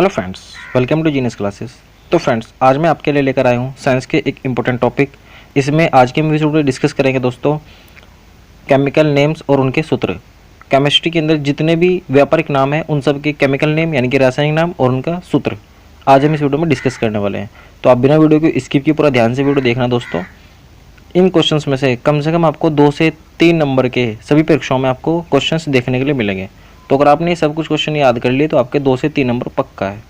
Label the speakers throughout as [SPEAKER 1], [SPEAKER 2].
[SPEAKER 1] Hello friends, welcome to genius classes. तो friends, आज मैं आपके लिए लेकर आया हूँ साइंस के एक इम्पोर्टेंट टॉपिक। इसमें आज के वीडियो में डिस्कस करेंगे दोस्तों केमिकल नेम्स और उनके सूत्र। केमिस्ट्री के अंदर जितने भी व्यापारिक नाम हैं उन सब के केमिकल नेम यानी कि रासायनिक नाम और उनका सूत्र आज हम इस वीडियो में डिस्कस करने वाले हैं। तो आप बिना वीडियो को स्किप किए पूरा ध्यान से वीडियो देखना दोस्तों। इन क्वेश्चंस में से कम आपको 2 से 3 नंबर के सभी परीक्षाओं में आपको क्वेश्चंस देखने के लिए मिलेंगे। तो अगर आपने सब कुछ क्वेश्चन याद कर लिए तो आपके 2 से 3 नंबर पक्का है।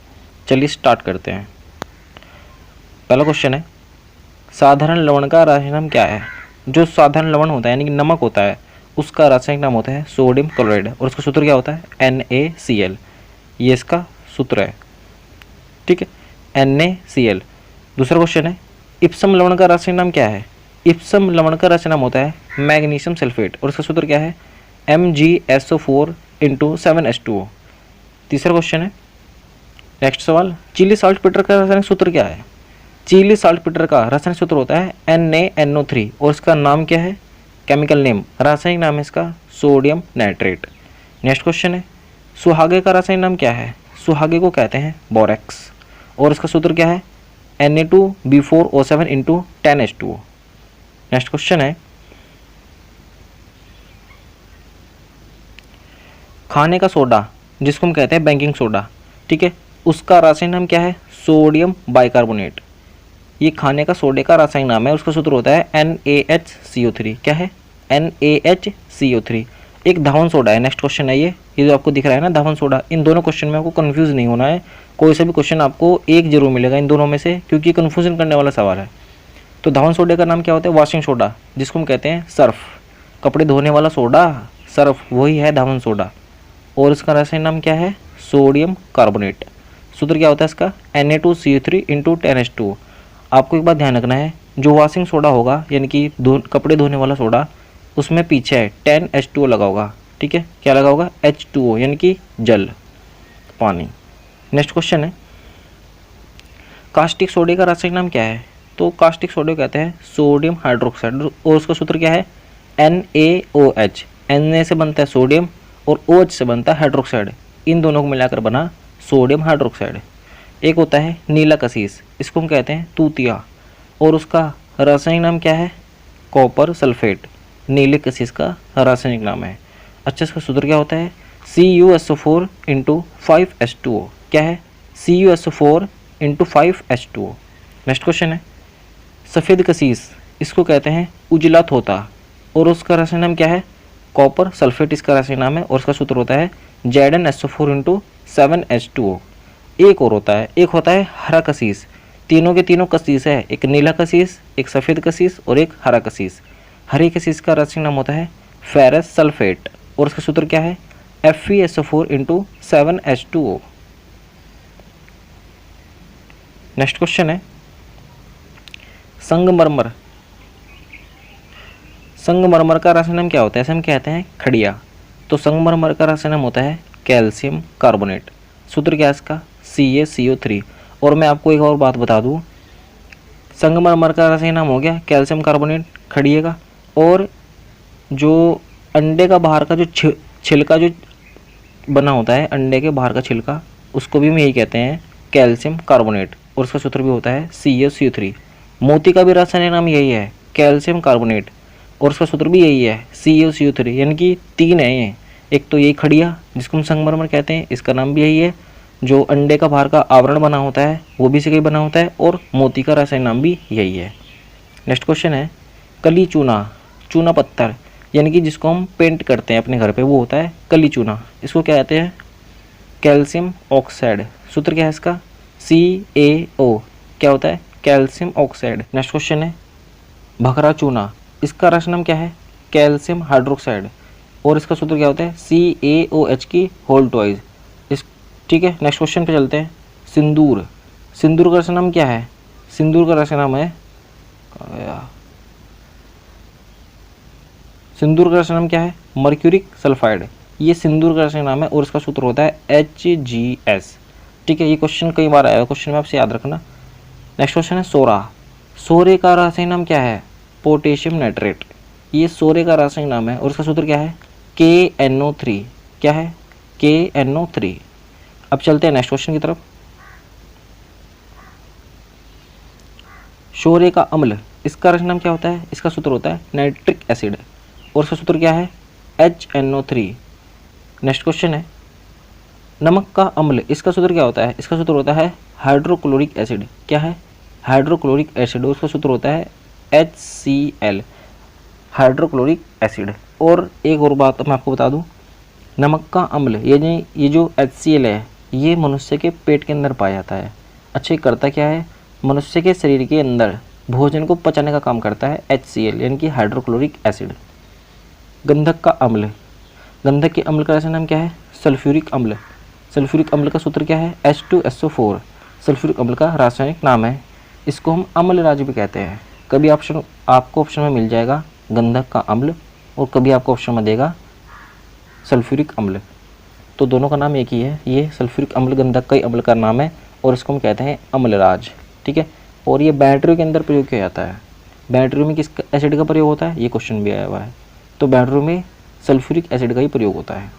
[SPEAKER 1] चलिए स्टार्ट करते हैं। पहला क्वेश्चन है, साधारण लवण का रासायनिक नाम क्या है? जो साधारण लवण होता है यानी कि नमक होता है उसका रासायनिक नाम होता है सोडियम क्लोराइड और उसका सूत्र क्या होता है NaCl। ये इसका सूत्र है, ठीक है, NaCl। दूसरा क्वेश्चन है, इप्सम लवण का रासायनिक नाम क्या है? इप्सम लवण का रासायनिक नाम होता है मैग्नीशियम सल्फेट और उसका सूत्र क्या है MgSO4 × 7H2O। तीसरा क्वेश्चन है, नेक्स्ट सवाल, चिली साल्ट पीटर का रासायनिक सूत्र क्या है? चिली साल्ट पीटर का रासायनिक सूत्र होता है NaNO3 और इसका नाम क्या है? केमिकल नेम, रासायनिक नाम है इसका सोडियम नाइट्रेट। नेक्स्ट क्वेश्चन है, सुहागे का रासायनिक नाम क्या है? सुहागे को कहते हैं बोरेक्स और इसका सूत्र क्या है Na2B4O7 × 10H2O। नेक्स्ट क्वेश्चन है, खाने का सोडा जिसको हम कहते हैं बेकिंग सोडा, ठीक है, उसका रासायनिक नाम क्या है? Sodium bicarbonate. ये खाने का सोडे का रासायनिक नाम है, उसका सूत्र होता है NaHCO3। क्या है? NaHCO3। एक धावन सोडा है। नेक्स्ट क्वेश्चन है ये जो आपको दिख रहा है ना धावन सोडा। इन दोनों क्वेश्चन में आपको कंफ्यूज नहीं होना है। कोई सा भी क्वेश्चन आपको एक जरूर मिलेगा इन दोनों में से, क्योंकि कन्फ्यूजन करने वाला सवाल है। तो धावन सोडे का नाम क्या होता है? वॉशिंग सोडा, जिसको हम कहते हैं सर्फ। कपड़े धोने वाला सोडा सर्फ, वही है धावन सोडा और इसका रासायनिक नाम क्या है? Sodium carbonate. सूत्र क्या होता है इसका Na2CO3 × 10H2O। आपको एक बात ध्यान रखना है, जो वॉशिंग सोडा होगा यानी कि कपड़े धोने वाला सोडा, उसमें पीछे है 10H2O लगा होगा, ठीक है। क्या लगा होगा? H2O यानी कि जल, पानी। नेक्स्ट क्वेश्चन है, कास्टिक सोडे का रासायनिक नाम क्या है? तो कास्टिक सोडे कहते हैं सोडियम हाइड्रोक्साइड और उसका सूत्र क्या है NaOH। Na से बनता है सोडियम और OH से बनता है हाइड्रोक्साइड, इन दोनों को मिलाकर बना सोडियम हाइड्रोक्साइड। एक होता है नीला कसीस, इसको हम कहते हैं तूतिया और उसका रासायनिक नाम क्या है? Copper sulphate. नीले कसीस का रासायनिक नाम है। अच्छा, इसका सूत्र क्या होता है CuSO4 × 5H2O। क्या है? CuSO4 × 5H2O। नेक्स्ट क्वेश्चन है, सफ़ेद कसीस, इसको कहते हैं उजला थोता और उसका रासायनिक नाम क्या है? कॉपर सल्फेट इसका रासायनिक नाम है और उसका सूत्र होता है ZnSO4 × 7H2O। एक और होता है, एक होता है हरा कसीस। तीनों के तीनों कसीस है, एक नीला कसीस, एक सफ़ेद कसीस और एक हरा कसीस। हरे कसीस का रासायनिक नाम होता है फेरस सल्फेट और उसका सूत्र क्या है FeSO4 × 7H2O। नेक्स्ट क्वेश्चन है, संगमरमर, संगमरमर का रासायनिक नाम क्या होता है? ऐसे हम कहते हैं खड़िया। तो संगमरमर का रासायनिक नाम होता है कैल्शियम कार्बोनेट। सूत्र क्या है इसका CaCO3। और मैं आपको एक और बात बता दूं, संगमरमर का रासायनिक नाम हो गया कैल्शियम कार्बोनेट खड़िए का, और जो अंडे का बाहर का जो छिलका जो बना होता है, अंडे के बाहर का छिलका, उसको भी हम यही कहते हैं कैल्शियम कार्बोनेट और उसका सूत्र भी होता है CaCO3। मोती का भी रासायनिक नाम यही है कैल्शियम कार्बोनेट और उसका सूत्र भी यही है CaCO3। यानी कि 3 है ये। एक तो यही खड़िया जिसको हम संगमरमर कहते हैं, इसका नाम भी यही है। जो अंडे का बाहर का आवरण बना होता है वो भी इसी का ही बना होता है और मोती का रासायनिक नाम भी यही है। नेक्स्ट क्वेश्चन है, कली चूना, चूना पत्थर यानी कि जिसको हम पेंट करते हैं अपने घर पे, वो होता है कली चूना। इसको क्या कहते हैं? Calcium oxide. सूत्र क्या है इसका CaO। क्या होता है? Calcium oxide. नेक्स्ट क्वेश्चन है, भखरा चूना, इसका रासायनिक नाम क्या है? कैल्शियम हाइड्रोक्साइड और इसका सूत्र क्या होता है CaOH की होल ट्वाइस। इस ठीक है। नेक्स्ट क्वेश्चन पे चलते हैं, सिंदूर, सिंदूर का रासायनिक नाम क्या है? सिंदूर का रासायनिक नाम है सिंदूर का रासायनिक नाम क्या है? Mercuric sulphide. ये सिंदूर का रासायनिक नाम है और इसका सूत्र होता है HgS। ठीक है, ये क्वेश्चन कई बार आया है, क्वेश्चन में आपसे याद रखना। नेक्स्ट क्वेश्चन है, सोरा, सोरे का रासायनिक नाम क्या है? Potassium nitrate. ये सोरे का रासायनिक नाम है और इसका सूत्र क्या है KNO3। क्या है? KNO3। अब चलते हैं नेक्स्ट क्वेश्चन की तरफ। शोरे का अम्ल, इसका रचनानाम क्या होता है? इसका सूत्र होता है नाइट्रिक एसिड और इसका सूत्र क्या है? HNO3। नेक्स्ट क्वेश्चन है नमक का अम्ल, इसका सूत्र क्या होता है? इसका सूत्र होता है हाइड्रोक्लोरिक एसिड। क्या है? हाइड्रोक्लोरिक एसिड और उसका सूत्र होता है HCl, हाइड्रोक्लोरिक एसिड। और एक और बात मैं आपको बता दूं, नमक का अम्ल ये जो HCl है ये मनुष्य के पेट के अंदर पाया जाता है। अच्छा, ये करता क्या है? मनुष्य के शरीर के अंदर भोजन को पचाने का काम करता है HCl यानी कि हाइड्रोक्लोरिक एसिड। गंधक का अम्ल, गंधक के अम्ल का रासायनिक नाम क्या है? सल्फ्यूरिक अम्ल। सल्फ्यूरिक अम्ल का सूत्र क्या है? H2SO4 सल्फ्यूरिक अम्ल का रासायनिक नाम है। इसको हम अम्लराज भी कहते हैं। कभी आपको ऑप्शन में मिल जाएगा गंधक का अम्ल और कभी आपको ऑप्शन में देगा सल्फ्यूरिक अम्ल, तो दोनों का नाम एक ही है। ये सल्फ्यूरिक अम्ल गंधक का ही अम्ल का नाम है और इसको हम कहते हैं अम्लराज। ठीक है, और ये बैटरियों के अंदर प्रयोग किया जाता है। बैटरियों में किस एसिड का प्रयोग होता है? ये क्वेश्चन भी आया हुआ है, तो बैटरियों में सल्फ्यूरिक एसिड का ही प्रयोग होता है।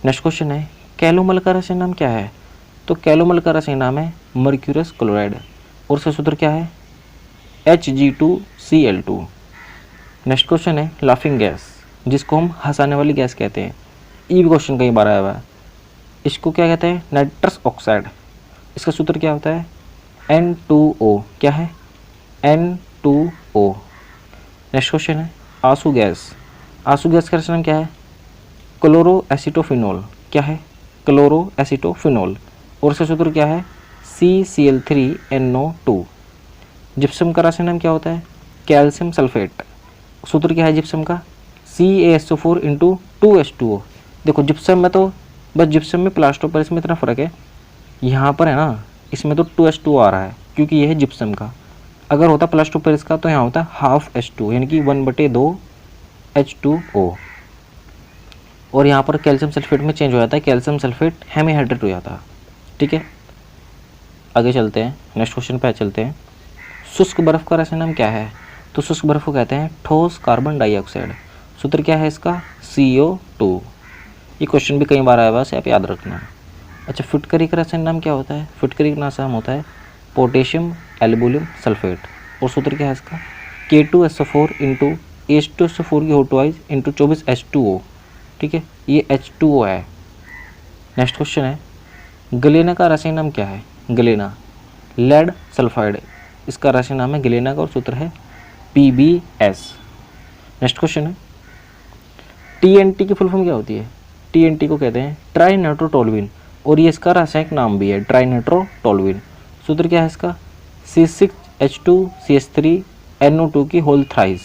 [SPEAKER 1] नेक्स्ट क्वेश्चन है कैलोमल का रासायनिक नाम क्या है? तो कैलोमल का रासायनिक नाम है मर्क्यूरस क्लोराइड और उसका सूत्र क्या है? Hg2Cl2। नेक्स्ट क्वेश्चन है लाफिंग गैस, जिसको हम हंसाने वाली गैस कहते हैं। ये भी क्वेश्चन कई बार आया हुआ है। इसको क्या कहते हैं? Nitrous oxide. इसका सूत्र क्या होता है? N2O। क्या है? N2O। नेक्स्ट क्वेश्चन है आंसू गैस। आंसू गैस का नाम क्या है? क्लोरो एसिटोफिनोल। क्या है? क्लोरो एसिटोफिनोल और इसका सूत्र क्या है? CCl3NO2। जिप्सम का रासायनिक नाम क्या होता है? Calcium sulphate. सूत्र क्या है जिप्सम का? CaSO4 × 2H2O। देखो जिप्सम में तो बस जिप्सम में प्लास्टर पर इसमें इतना फ़र्क है, यहाँ पर है ना इसमें तो 2H2O आ रहा है क्योंकि ये है जिप्सम का। अगर होता प्लास्टर पर इसका तो यहाँ होता हाफ H2 यानी कि 1/2 H2O। और यहाँ पर कैल्शियम सल्फेट में चेंज हो जाता है, कैल्शियम सल्फेट हेमीहाइड्रेट हो जाता है। ठीक है, आगे चलते हैं, नेक्स्ट क्वेश्चन पे चलते हैं। शुष्क बर्फ़ का रासायनिक नाम क्या है? तो शुष्क बर्फ़ को कहते हैं ठोस कार्बन डाइऑक्साइड। सूत्र क्या है इसका? CO2। ये क्वेश्चन भी कई बार आया हुआ है, आप याद रखना। अच्छा, फिटकरी का रासायनिक नाम क्या होता है? फिटकरी का नाम होता है पोटेशियम एल्युमिनियम सल्फेट और सूत्र क्या है इसका? K2SO4 × H2SO4 की होल ट्वाइस × 24 H2O। ठीक है, ये H2O है। नेक्स्ट क्वेश्चन है गलेना का रासायनिक नाम क्या है? गलेना लेड सल्फाइड, इसका रासायनिक नाम है गलेना का और सूत्र है PbS। नेक्स्ट क्वेश्चन है TNT की फुल फॉर्म क्या होती है? TNT को कहते हैं ट्राई नाइट्रोटोलुइन और ये इसका रासायनिक नाम भी है ट्राई नाइट्रोटोलुइन। सूत्र क्या है इसका? C6H2CH3NO2 की होल थ्राइस।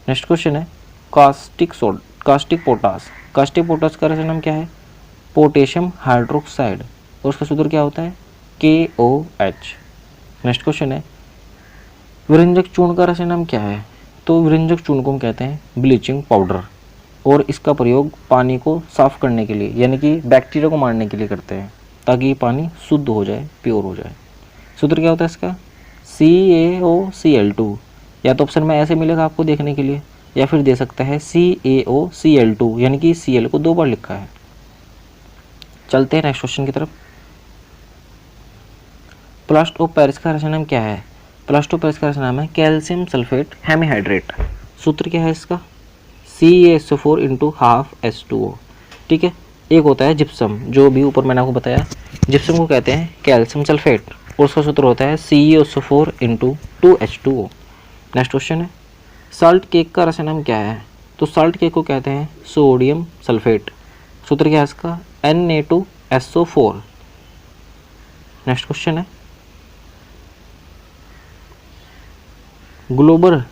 [SPEAKER 1] नेक्स्ट क्वेश्चन है कास्टिक पोटास। कास्टिक पोटास का रासायनिक नाम क्या है? पोटेशियम हाइड्रोक्साइड और उसका सूत्र क्या होता है? KOH। नेक्स्ट क्वेश्चन है विरंजक चूर्ण का रासायनिक नाम क्या है? तो विरंजक चूर्ण को हम कहते हैं ब्लीचिंग पाउडर और इसका प्रयोग पानी को साफ़ करने के लिए यानी कि बैक्टीरिया को मारने के लिए करते हैं ताकि ये पानी शुद्ध हो जाए, प्योर हो जाए। सूत्र क्या होता है इसका? CaOCl2। या तो ऑप्शन में ऐसे मिलेगा आपको देखने के लिए या फिर दे सकता है CaOCl2 यानी कि Cl को 2 बार लिखा है। चलते हैं नेक्स्ट क्वेश्चन की तरफ। प्लास्टर ऑफ पेरिस का रासायनिक नाम क्या है? प्लास्टर ऑफ पेरिस का रासायनिक नाम है कैल्शियम सल्फेट हेमीहाइड्रेट। सूत्र क्या है इसका? CaSO4 × half H2O। ठीक है, एक होता है जिप्सम, जो भी ऊपर मैंने आपको बताया, जिप्सम को कहते हैं कैल्शियम सल्फेट और उसका सूत्र होता है CaSO4 × 2H2O। नेक्स्ट क्वेश्चन है साल्ट केक का रासायनिक नाम क्या है? तो साल्ट केक को कहते हैं सोडियम सल्फेट। सूत्र क्या है इसका? Na2SO4। नेक्स्ट क्वेश्चन है ग्लोबल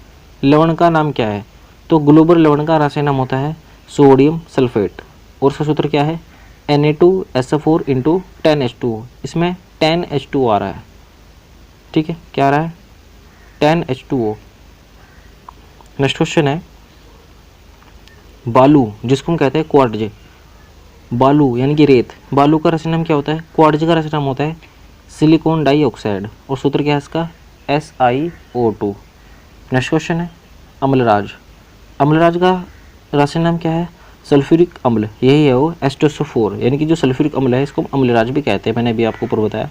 [SPEAKER 1] लवण का नाम क्या है? तो ग्लोबल लवण का रासायनिक नाम होता है सोडियम सल्फेट और उसका सूत्र क्या है? Na2SO4 × 10H2O। इसमें 10H2O आ रहा है। ठीक है, क्या आ रहा है? 10H2O। नेक्स्ट क्वेश्चन है बालू, जिसको हम कहते हैं क्वार्ट्ज। बालू यानी कि रेत, बालू का रासायनिक नाम क्या होता है? क्वार्ट्ज का रासायनिक नाम होता है सिलिकॉन डाइऑक्साइड और सूत्र क्या है इसका? SiO2। नेक्स्ट क्वेश्चन है अम्लराज। अम्लराज का रासायनिक नाम क्या है? सल्फ्यूरिक अम्ल, यही है वो H2SO4 यानी कि जो सल्फ्यूरिक अम्ल है इसको अम्लराज भी कहते हैं, मैंने अभी आपको ऊपर बताया।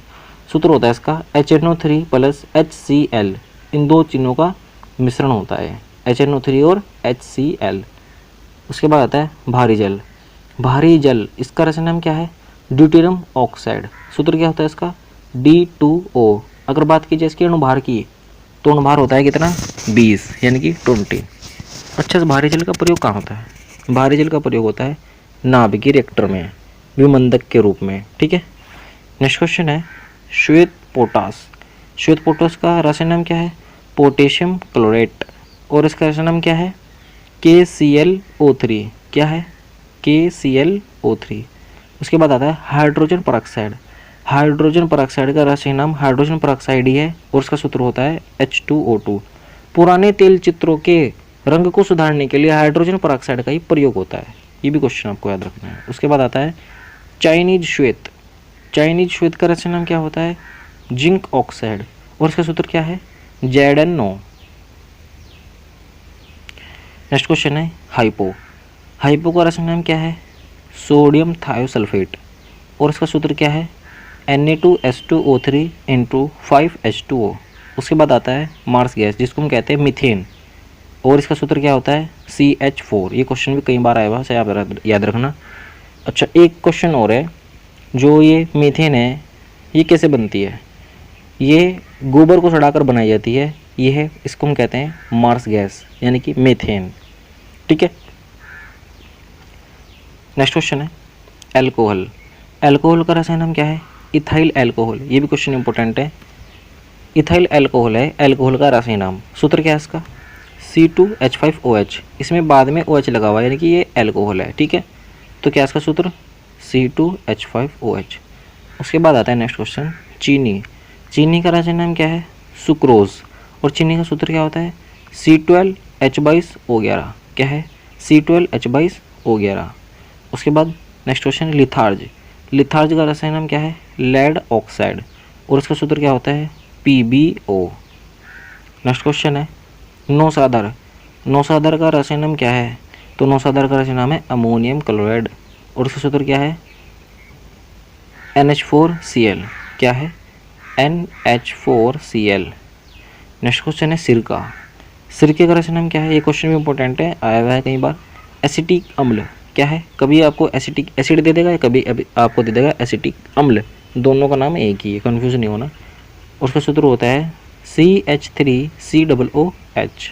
[SPEAKER 1] सूत्र होता है इसका HNO3 प्लस HCl, इन दो चीज़ों का मिश्रण होता है, HNO3 और HCl। उसके बाद आता है भारी जल। भारी जल, इसका रसायन नाम क्या है? Deuterium oxide. सूत्र क्या होता है इसका? D2O। अगर बात की जाए इसके अणुभार की, तो अणुभार होता है कितना? 20, यानी कि 20। अच्छा, इस भारी जल का प्रयोग कहाँ होता है? भारी जल का प्रयोग होता है नाभिकीय रिएक्टर में, विमंदक के रूप में, ठीक है। नेक्स्ट क्वेश्चन है श्वेत पोटास। श्वेत पोटास का रासायनिक नाम क्या है? पोटेशियम क्लोरेट, और इसका रासायनिक नाम क्या है? KClO3। क्या है? KClO3। उसके बाद आता है हाइड्रोजन परऑक्साइड। हाइड्रोजन परऑक्साइड का रासायनिक नाम हाइड्रोजन परऑक्साइड ही है, और उसका सूत्र होता है H2O2। पुराने तेल चित्रों के रंग को सुधारने के लिए हाइड्रोजन परऑक्साइड का ही प्रयोग होता है, ये भी क्वेश्चन आपको याद रखना है। उसके बाद आता है चाइनीज श्वेत। चाइनीज श्वेत का रासायनिक नाम क्या होता है? जिंक ऑक्साइड, और इसका सूत्र क्या है? ZnO। नेक्स्ट क्वेश्चन है हाइपो। हाइपो का रासायनिक नाम क्या है? सोडियम थायोसल्फेट, और इसका सूत्र क्या है? Na2H2O3 × 5H2O। उसके बाद आता है मार्स गैस, जिसको हम कहते हैं मीथेन, और इसका सूत्र क्या होता है? CH4। ये क्वेश्चन भी कई बार आया हुआ है, आप याद रखना। अच्छा, एक क्वेश्चन और है, जो ये मीथेन है ये कैसे बनती है? ये गोबर को सड़ाकर बनाई जाती है, ये है, इसको हम कहते हैं मार्स गैस, यानी कि मीथेन, ठीक है। नेक्स्ट क्वेश्चन है एल्कोहल। एल्कोहल का रासायनिक नाम क्या है? Ethyl alcohol. ये भी क्वेश्चन इंपॉर्टेंट है। इथाइल एल्कोहल है एल्कोहल का रासायनिक नाम। सूत्र क्या है इसका? C2H5OH। इसमें बाद में OH लगा हुआ है, यानी कि ये एल्कोहल है, ठीक है। तो क्या इसका सूत्र? C2H5OH। उसके बाद आता है नेक्स्ट क्वेश्चन चीनी। चीनी का रासायनिक नाम क्या है? सुक्रोज, और चीनी का सूत्र क्या होता है? C12H22O11। क्या है? C12H22O11। उसके बाद नेक्स्ट क्वेश्चन लिथार्ज। लिथार्ज का रासायनिक नाम क्या है? लेड ऑक्साइड, और इसका सूत्र क्या होता है? PbO। नेक्स्ट क्वेश्चन है नौसादर। नौसादर का रासायनिक नाम क्या है? तो नौसादर का रासायनिक नाम है अमोनियम क्लोराइड, और इसका सूत्र क्या है? NH4Cl। क्या है? NH4Cl। नेक्स्ट क्वेश्चन है सिरका। सिरके का रासायनिक नाम क्या है? ये क्वेश्चन भी इंपॉर्टेंट है, आया हुआ है कई बार। एसिटिक अम्ल। क्या है? कभी आपको एसिटिक एसिड दे देगा, कभी आपको दे देगा एसिटिक अम्ल, दोनों का नाम एक ही है, कन्फ्यूज नहीं होना। उसका सूत्र होता है CH3COOH।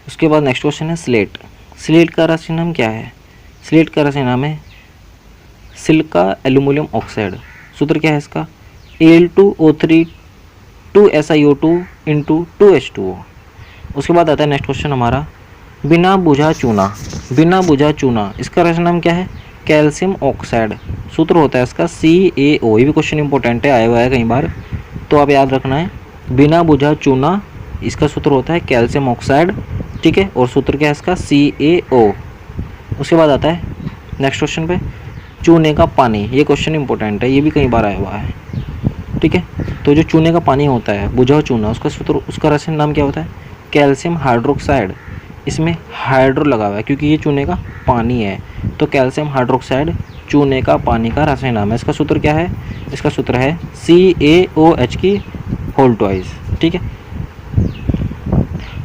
[SPEAKER 1] उसके बाद नेक्स्ट क्वेश्चन है स्लेट। स्लेट का रासायनिक नाम क्या है? स्लेट का रासायनिक नाम है सिलिका एल्यूमिनियम ऑक्साइड। सूत्र क्या है इसका? Al2O3 2SiO2 × 2H2O। उसके बाद आता है नेक्स्ट क्वेश्चन हमारा बिना बुझा चूना। बिना बुझा चूना, इसका रासायनिक नाम क्या है? Calcium oxide. सूत्र होता है इसका CaO। ये भी क्वेश्चन इंपॉर्टेंट है, आया हुआ है कई बार, तो आप याद रखना है। बिना बुझा चूना, इसका सूत्र होता है कैल्शियम ऑक्साइड, ठीक है, और सूत्र क्या है इसका? CaO। उसके बाद आता है नेक्स्ट क्वेश्चन पे चूने का पानी। ये क्वेश्चन इंपॉर्टेंट है, ये भी कई बार आया हुआ है, ठीक है। तो जो चूने का पानी होता है, बुझा चूना, उसका सूत्र, उसका रासायनिक नाम क्या होता है? Calcium hydroxide. इसमें हाइड्रो लगा हुआ है क्योंकि ये चूने का पानी है, तो कैल्शियम हाइड्रोक्साइड चूने का पानी का रासायनिक नाम है। इसका सूत्र क्या है? इसका सूत्र है CaOH2, ठीक है।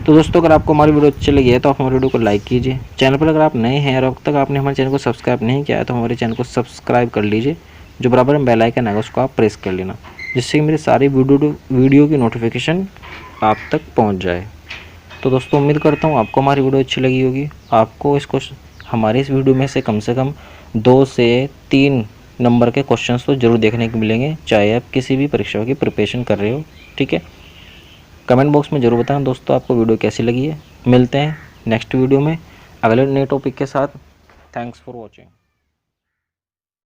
[SPEAKER 1] तो दोस्तों, अगर आपको हमारी वीडियो अच्छी लगी है तो आप हमारी वीडियो को लाइक कीजिए। चैनल पर अगर आप नए हैं और अब तक आपने हमारे चैनल को सब्सक्राइब नहीं किया है तो हमारे चैनल को सब्सक्राइब कर लीजिए। जो बराबर में बेल आइकन है उसको आप प्रेस कर लेना, जिससे कि मेरी सारी वीडियो की नोटिफिकेशन आप तक पहुँच जाए। तो दोस्तों, उम्मीद करता हूँ आपको हमारी वीडियो अच्छी लगी होगी। आपको हमारे इस वीडियो में से कम 2 से 3 नंबर के क्वेश्चंस तो जरूर देखने को मिलेंगे, चाहे आप किसी भी परीक्षा की प्रिपरेशन कर रहे हो, ठीक है। कमेंट बॉक्स में ज़रूर बताना दोस्तों आपको वीडियो कैसी लगी है। मिलते हैं नेक्स्ट वीडियो में अगले नए टॉपिक के साथ। Thanks for watching.